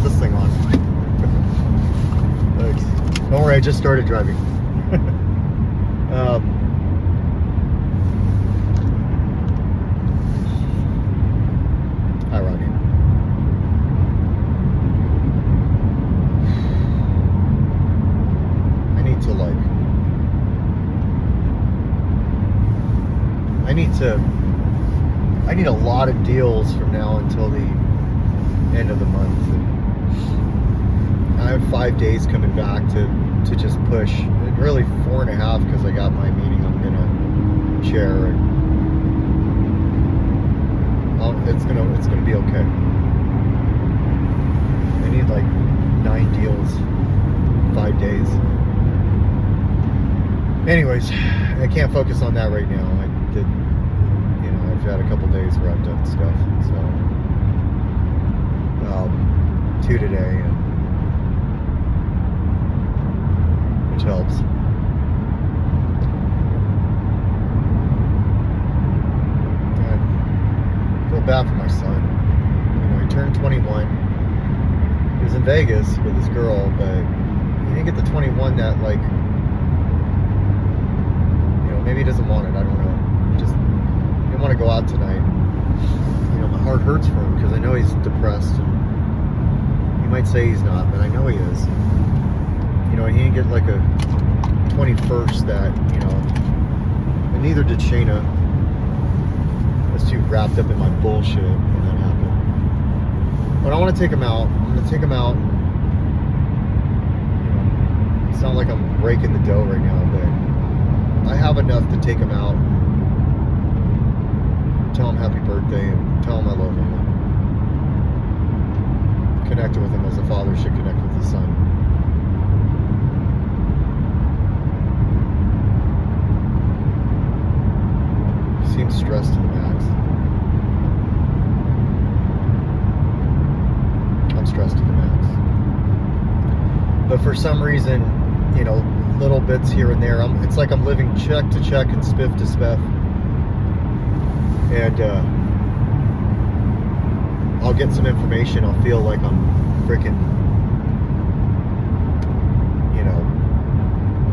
this thing on. Thanks. Don't worry, I just started driving. Hi, Rodney. I need a lot of deals from now until the end of the month. And I have 5 days coming back to just push. And really 4.5 because I got my meeting I'm gonna chair, and it's gonna be okay. I need like 9 deals, 5 days. Anyways, I can't focus on that right now. I've had a couple days where I've done stuff, so 2 today, which helps. I feel bad for my son. He turned 21. He was in Vegas with his girl, but he didn't get the 21 that, like, maybe he doesn't want it. I don't know. Just didn't want to go out tonight. My heart hurts for him because I know he's depressed. And he might say he's not, but I know he is. He didn't get like a 21st that, and neither did Shayna. I was too wrapped up in my bullshit when that happened. But I want to take him out. I'm going to take him out. It's not like I'm breaking the dough right now, but I have enough to take him out, tell him happy birthday, and tell him I love him, and connect with him as a father should connect with his son. He seems stressed to the max. I'm stressed to the max. But for some reason, little bits here and there. It's like I'm living check to check and spiff to spiff. And I'll get some information. I'll feel like I'm freaking,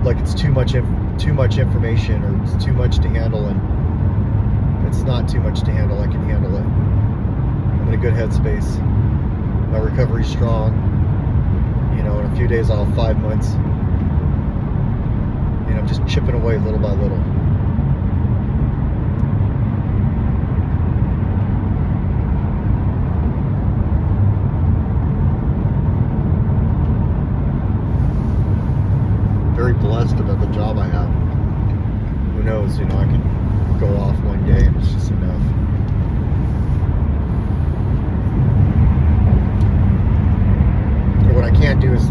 like it's too much information, or it's too much to handle, and it's not too much to handle. I can handle it. I'm in a good headspace. My recovery's strong. In a few days I'll have 5 months. I'm just chipping away little by little. Very blessed about the job I have. Who knows, I can go off one day and it's just enough. And what I can't do is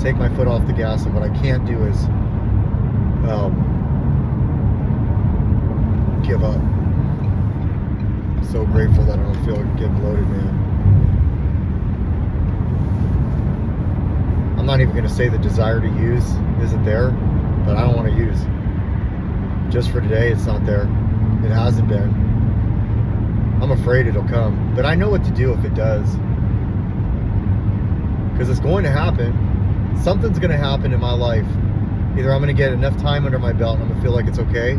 take my foot off the gas, and what I can't do is give up. I'm so grateful that I don't feel like getting loaded, man. I'm not even going to say the desire to use isn't there, but I don't want to use. Just for today, it's not there. It hasn't been. I'm afraid it'll come, but I know what to do if it does, because it's going to happen. Something's going to happen in my life. Either I'm going to get enough time under my belt and I'm going to feel like it's okay.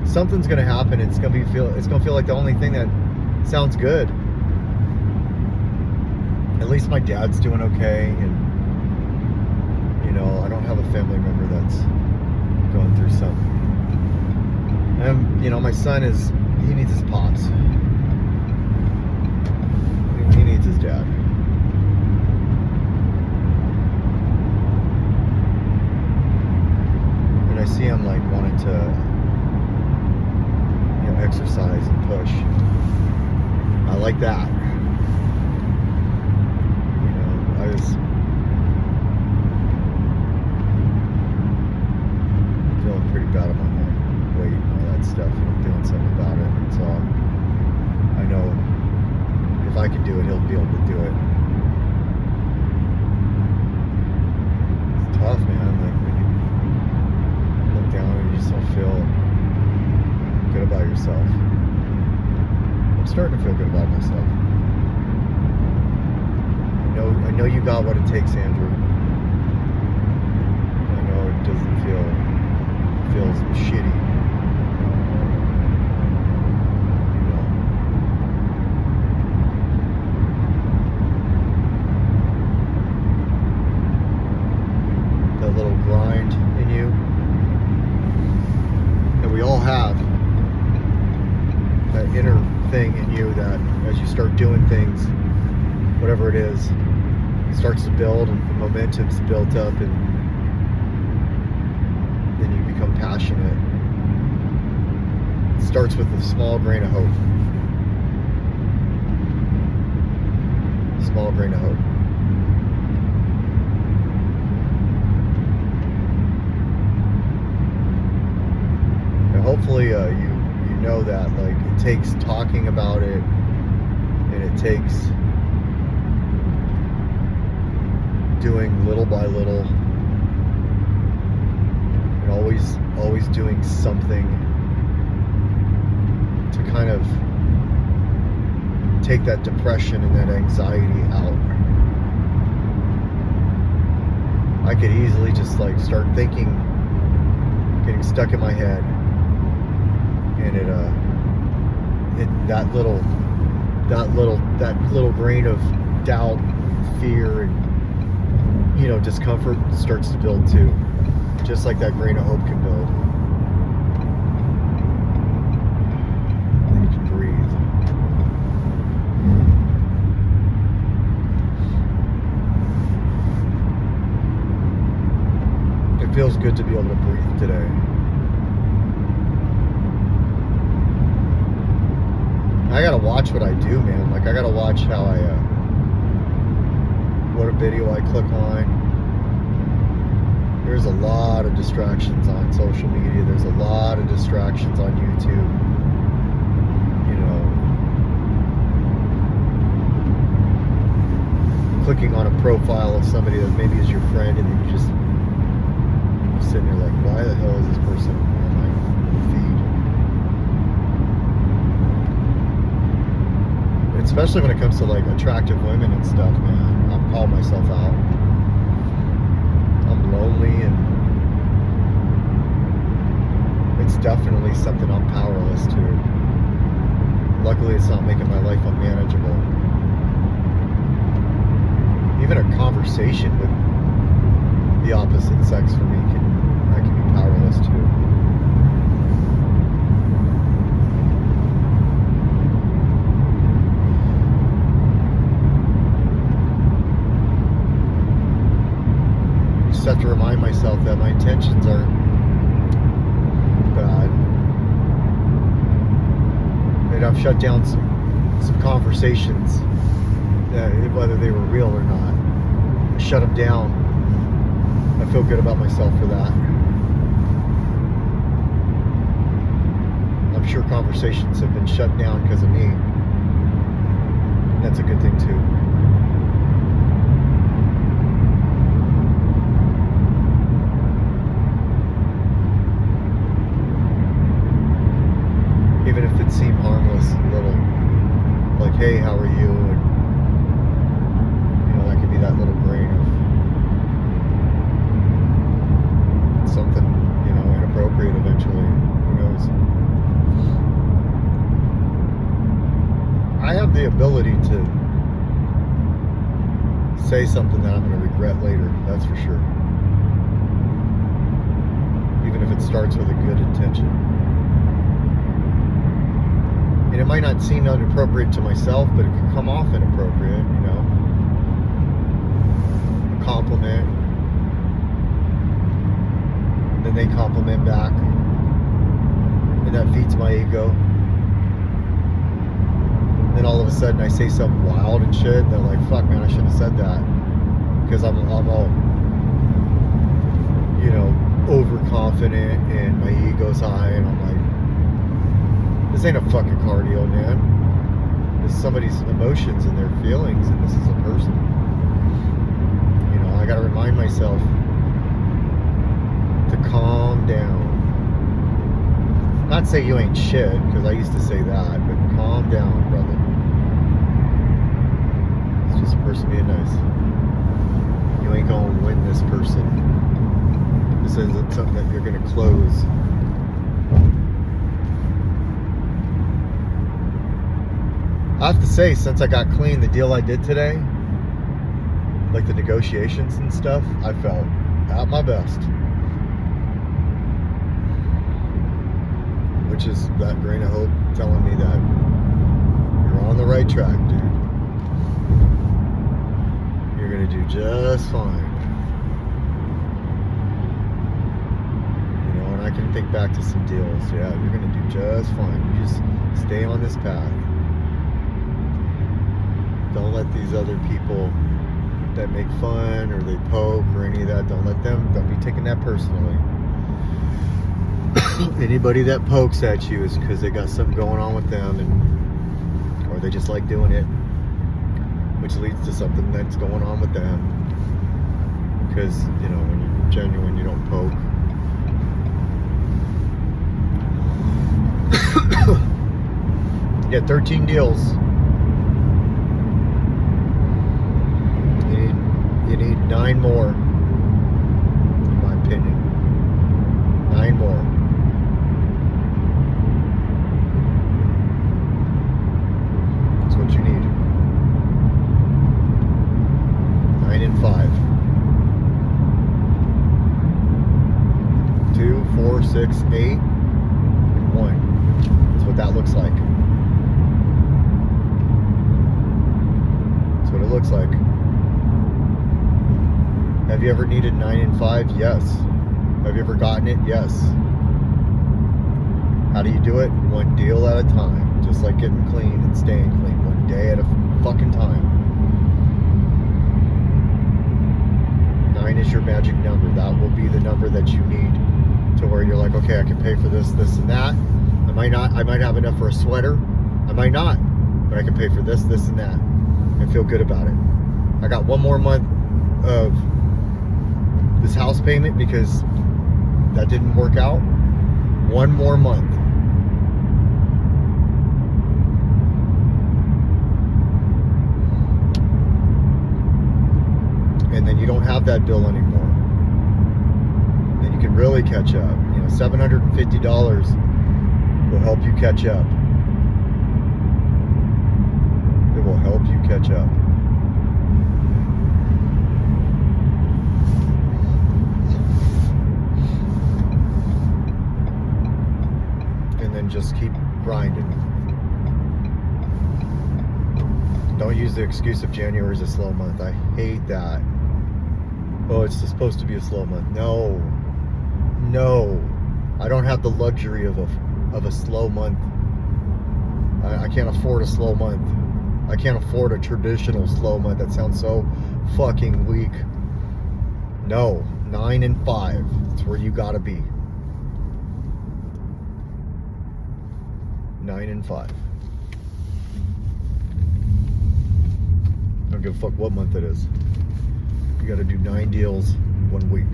Something's going to happen. It's going to feel like the only thing that sounds good. At least my dad's doing okay, and I don't have a family member that's going through something. And my son he needs his pops. He needs his dad. I see him like wanting to exercise and push. I like that. I was feeling pretty bad about my weight and all that stuff, and I'm doing something about it. So I know if I can do it, he'll be able to do it. It's tough, man. Down and you just don't feel good about yourself. I'm starting to feel good about myself. I you got what it takes, Andrew. I know it doesn't feels shitty. That little grind in you that we all have, that inner thing in you that as you start doing things, whatever it is, it starts to build and the momentum's built up, and then you become passionate. It starts with a small grain of hope. Small grain of hope. And hopefully you know that, like, it takes talking about it, and it takes doing little by little, and always doing something to kind of take that depression and that anxiety out. I could easily just like start thinking, getting stuck in my head, and that little grain of doubt, fear, and discomfort starts to build too, just like that grain of hope can build. Then you can breathe. It feels good to be able to breathe today. I gotta watch what I do, man. Like, I gotta watch how what a video I click on. There's a lot of distractions on social media. There's a lot of distractions on YouTube. Clicking on a profile of somebody that maybe is your friend, and then you're sitting there like, why the hell is this person on my feed? Especially when it comes to like attractive women and stuff, man. I'm calling myself out. I'm lonely, and it's definitely something I'm powerless to. Luckily, it's not making my life unmanageable. Even a conversation with the opposite sex for me I can be powerless to. Have to remind myself that my intentions are bad, and I've shut down some conversations, that whether they were real or not, I shut them down. I feel good about myself for that. I'm sure conversations have been shut down because of me. That's a good thing too. Even if it seemed harmless, a little, like, hey, how are you? And, that could be that little grain of something, inappropriate eventually. Who knows? I have the ability to say something that I'm going to regret later, that's for sure. Even if it starts with a good intention. And it might not seem inappropriate to myself, but it could come off inappropriate, A compliment. Then they compliment back. And that feeds my ego. Then all of a sudden I say something wild and shit, and they're like, fuck, man, I shouldn't have said that. Because I'm all, overconfident, and my ego's high, and I'm like, this ain't a fucking car deal, man. This is somebody's emotions and their feelings, and this is a person. I gotta remind myself to calm down. Not say you ain't shit, because I used to say that, but calm down, brother. It's just a person being nice. You ain't gonna win this person. This isn't something that you're gonna close. I have to say, since I got clean, the deal I did today, like the negotiations and stuff, I felt at my best. Which is that grain of hope telling me that you're on the right track, dude. You're gonna do just fine. You know, and I can think back to some deals. Yeah, you're gonna do just fine. You just stay on this path. Don't let these other people that make fun or they poke or any of that, don't be taking that personally. Anybody that pokes at you is because they got something going on with them, and or they just like doing it, which leads to something that's going on with them. Because, you know, when you're genuine, you don't poke. You get 13 deals. You need 9 more, in my opinion. 9 more. That's what you need. 9 and 5. 2, 4, 6, 8, and 1. That's what that looks like. That's what it looks like. Have you ever needed 9 and 5? Yes. Have you ever gotten it? Yes. How do you do it? One deal at a time. Just like getting clean and staying clean. One day at a fucking time. 9 is your magic number. That will be the number that you need to where you're like, okay, I can pay for this, this, and that. I might have enough for a sweater. I might not. But I can pay for this, this, and that. And feel good about it. I got 1 more month of this house payment because that didn't work out. 1 more month. And then you don't have that bill anymore. Then you can really catch up. You know, $750 will help you catch up. It will help you catch up. Just keep grinding. Don't use the excuse of January is a slow month. I hate that. Oh, it's supposed to be a slow month. No. I don't have the luxury of a slow month. I can't afford a slow month. I can't afford a traditional slow month. That sounds so fucking weak. No. 9 and 5. That's where you gotta be. 9 and 5. I don't give a fuck what month it is. You gotta do 9 deals 1 week.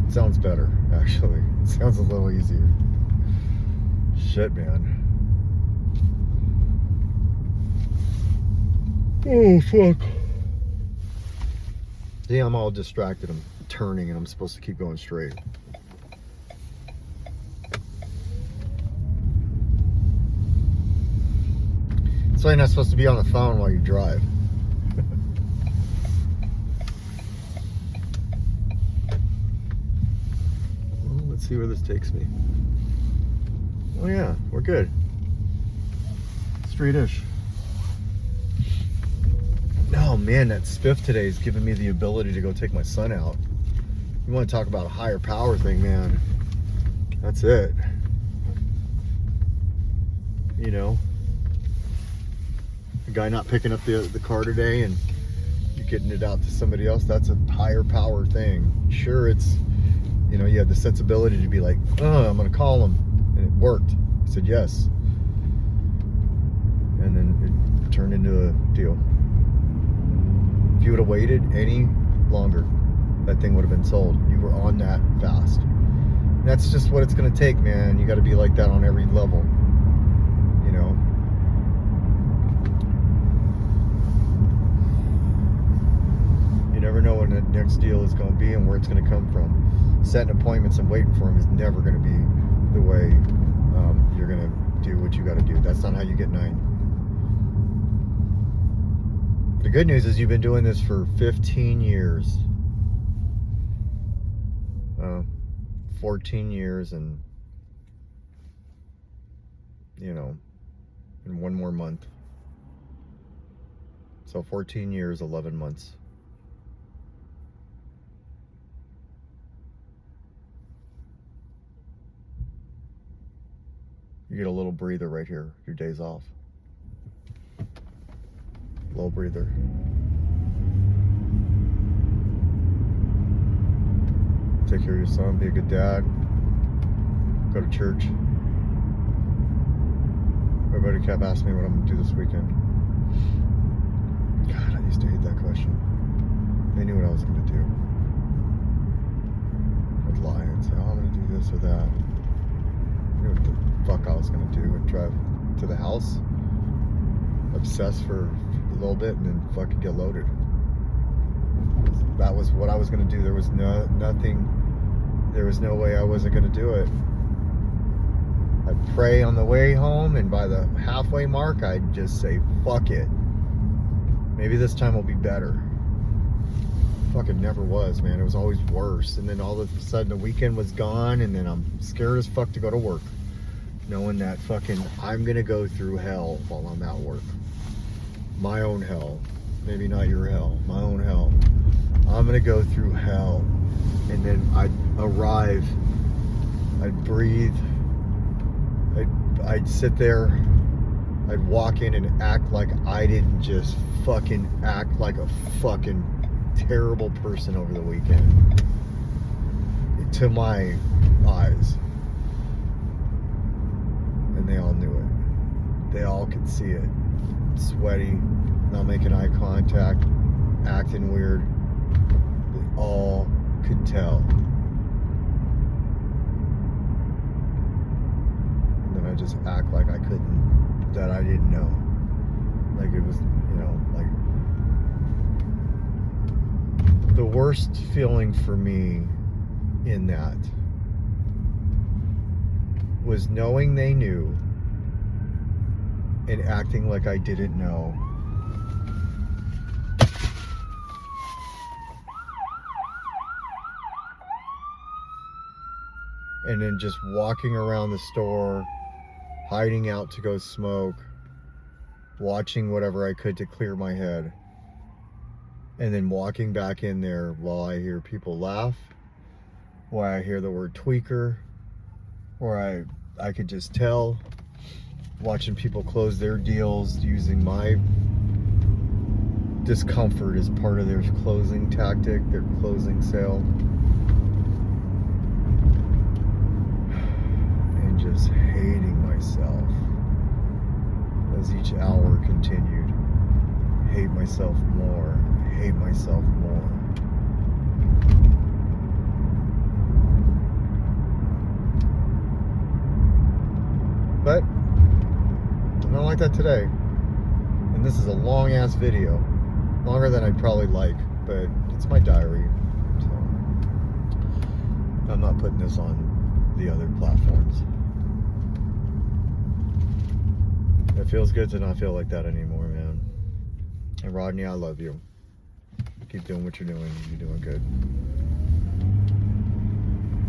It sounds better, actually. It sounds a little easier. Shit, man. Oh, fuck. See, I'm all distracted. I'm turning and I'm supposed to keep going straight. So you're not supposed to be on the phone while you drive. Well, let's see where this takes me. Oh yeah, we're good. Streetish. Oh man, that spiff today is giving me the ability to go take my son out. You want to talk about a higher power thing, man. That's it. You know? The guy not picking up the car today and you getting it out to somebody else, that's a higher power thing. Sure, it's, you know, you had the sensibility to be like, oh, I'm gonna call him, and it worked. He said yes, and then it turned into a deal. If you would have waited any longer, that thing would have been sold. You were on that fast. And that's just what it's gonna take, man. You got to be like that on every level, you know. You never next deal is going to be and where it's going to come from. Setting appointments and waiting for them is never going to be the way you're going to do what you got to do. That's not how you get 9. The good news is you've been doing this for 15 years. 14 years and, you know, in 1 more month. So 14 years, 11 months. You get a little breather right here, your days off. Little breather. Take care of your son, be a good dad, go to church. Everybody kept asking me what I'm gonna do this weekend. God, I used to hate that question. They knew what I was gonna do. I'd lie and say, oh, I'm gonna do this or that. I knew what the fuck I was gonna do and drive to the house, obsess for a little bit, and then fucking get loaded. That was what I was gonna do. There was nothing. There was no way I wasn't gonna do it. I'd pray on the way home, and by the halfway mark, I'd just say, fuck it. Maybe this time will be better. Fucking never was, man. It was always worse. And then all of a sudden the weekend was gone, and then I'm scared as fuck to go to work, knowing that fucking I'm gonna go through hell while I'm at work. My own hell. Maybe not your hell. My own hell. I'm gonna go through hell. And then I'd arrive, I'd breathe, I'd sit there, I'd walk in and act like I didn't just fucking act like a fucking terrible person over the weekend. To my eyes. And they all knew it. They all could see it. Sweaty, not making eye contact, acting weird. They all could tell. And then I just act like I couldn't, that I didn't know. Like it was, you know, like the worst feeling for me in that was knowing they knew and acting like I didn't know. And then just walking around the store, hiding out to go smoke, watching whatever I could to clear my head, and then walking back in there while I hear people laugh, while I hear the word tweaker, or I could just tell, watching people close their deals using my discomfort as part of their closing tactic, their closing sale. Just hating myself as each hour continued. Hate myself more, hate myself more. But I don't like that today. And this is a long ass video, longer than I'd probably like, but it's my diary, so I'm not putting this on the other platforms. It feels good to not feel like that anymore, man. And Rodney, I love you. Keep doing what you're doing. You're doing good.